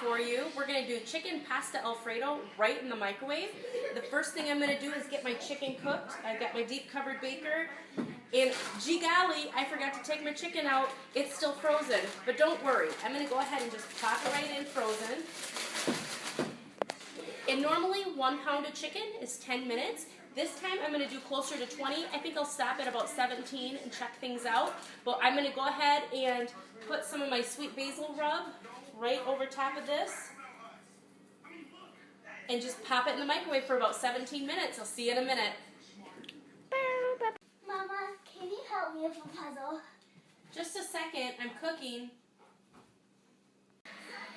for you. We're going to do chicken pasta Alfredo right in the microwave. The first thing I'm going to do is get my chicken cooked. I've got my deep covered baker. And gee golly, I forgot to take my chicken out. It's still frozen, but don't worry. I'm going to go ahead and just pop it right in frozen. And normally 1 pound of chicken is 10 minutes. This time I'm going to do closer to 20. I think I'll stop at about 17 and check things out. But I'm going to go ahead and put some of my sweet basil rub right over top of this. And just pop it in the microwave for about 17 minutes. I'll see you in a minute. Mama, can you help me with a puzzle? Just a second, I'm cooking.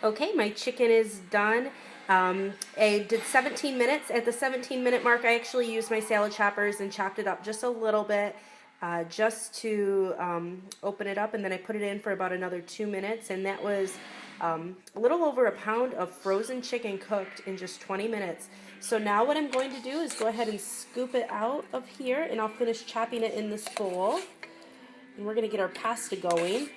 Okay, my chicken is done. I did 17 minutes. At the 17-minute mark, I actually used my salad choppers and chopped it up just a little bit just to open it up, and then I put it in for about another 2 minutes, and that was a little over a pound of frozen chicken cooked in just 20 minutes. So now what I'm going to do is go ahead and scoop it out of here, and I'll finish chopping it in this bowl. And we're going to get our pasta going.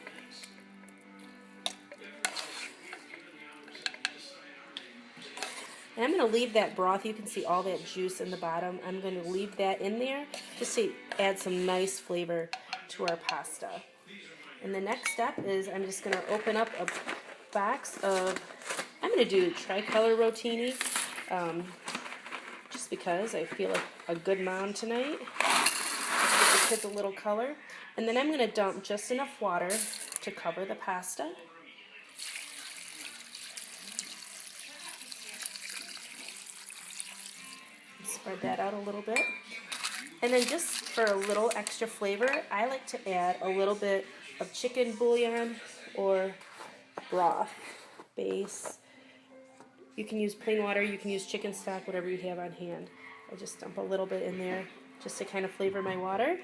And I'm going to leave that broth, you can see all that juice in the bottom. I'm going to leave that in there just to add some nice flavor to our pasta. And the next step is I'm just going to open up a box of, I'm going to do tricolor rotini, just because I feel like a good mom tonight. Give the kids a little color. And then I'm going to dump just enough water to cover the pasta. Spread that out a little bit. And then just for a little extra flavor, I like to add a little bit of chicken bouillon or broth base. You can use plain water, you can use chicken stock, whatever you have on hand. I just dump a little bit in there just to kind of flavor my water.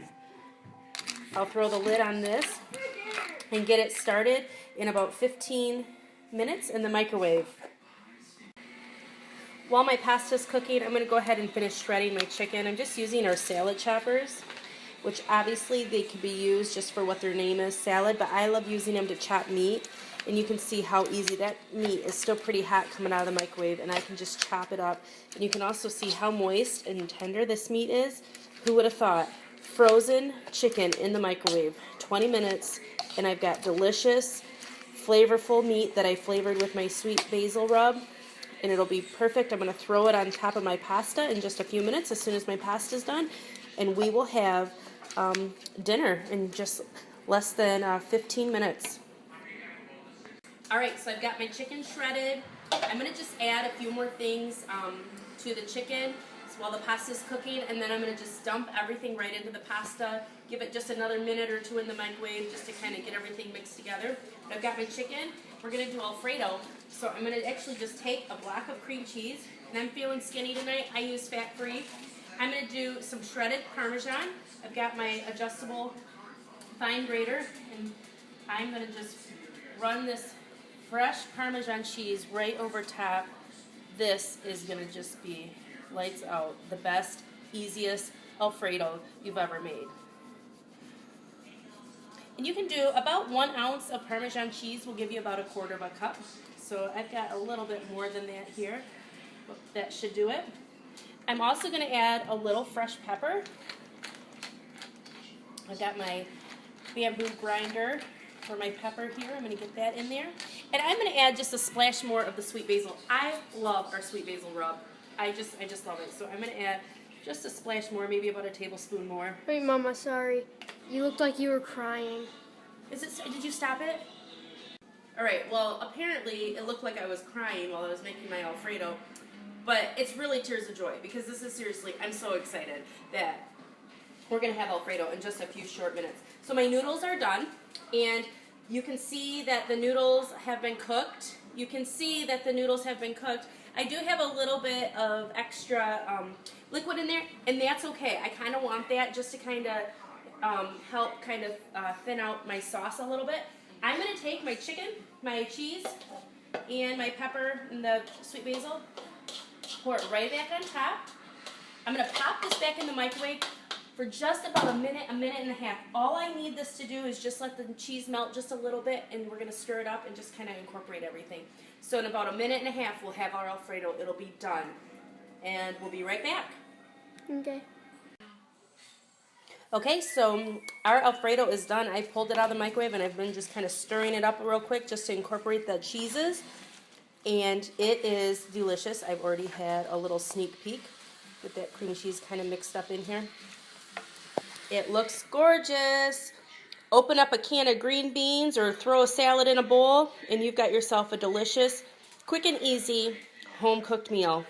I'll throw the lid on this and get it started in about 15 minutes in the microwave. While my pasta's cooking, I'm going to go ahead and finish shredding my chicken. I'm just using our salad choppers, which obviously they could be used just for what their name is, salad, but I love using them to chop meat. And you can see how easy that meat is still pretty hot coming out of the microwave, and I can just chop it up. And you can also see how moist and tender this meat is. Who would have thought? Frozen chicken in the microwave, 20 minutes, and I've got delicious, flavorful meat that I flavored with my sweet basil rub. And it'll be perfect. I'm going to throw it on top of my pasta in just a few minutes as soon as my pasta's done. And we will have dinner in just less than 15 minutes. Alright, so I've got my chicken shredded. I'm going to just add a few more things to the chicken while the pasta's cooking. And then I'm going to just dump everything right into the pasta. Give it just another minute or two in the microwave just to kind of get everything mixed together. But I've got my chicken. We're going to do Alfredo. So I'm going to actually just take a block of cream cheese, and I'm feeling skinny tonight. I use fat-free. I'm going to do some shredded Parmesan. I've got my adjustable fine grater, and I'm going to just run this fresh Parmesan cheese right over top. This is going to just be lights out. The best, easiest Alfredo you've ever made. And you can do about 1 ounce of Parmesan cheese will give you about 1/4 cup. So I've got a little bit more than that here. That should do it. I'm also going to add a little fresh pepper. I've got my bamboo grinder for my pepper here. I'm going to get that in there. And I'm going to add just a splash more of the sweet basil. I love our sweet basil rub. I just love it. So I'm going to add just a splash more, maybe about a tablespoon more. Wait, Mama, sorry. You looked like you were crying. Did you stop it? Alright, well, apparently it looked like I was crying while I was making my Alfredo, but it's really tears of joy, because this is seriously, I'm so excited that we're going to have Alfredo in just a few short minutes. So my noodles are done, and you can see that the noodles have been cooked. You can see that the noodles have been cooked. I do have a little bit of extra liquid in there, and that's okay. I kind of want that just to kind of help kind of thin out my sauce a little bit. I'm going to take my chicken, my cheese, and my pepper and the sweet basil, pour it right back on top. I'm going to pop this back in the microwave for just about a minute and a half. All I need this to do is just let the cheese melt just a little bit, and we're going to stir it up and just kind of incorporate everything. So in about a minute and a half, we'll have our Alfredo. It'll be done. And we'll be right back. Okay. Okay, so our Alfredo is done. I pulled it out of the microwave, and I've been just kind of stirring it up real quick just to incorporate the cheeses. And it is delicious. I've already had a little sneak peek with that cream cheese kind of mixed up in here. It looks gorgeous. Open up a can of green beans or throw a salad in a bowl, and you've got yourself a delicious, quick and easy, home-cooked meal.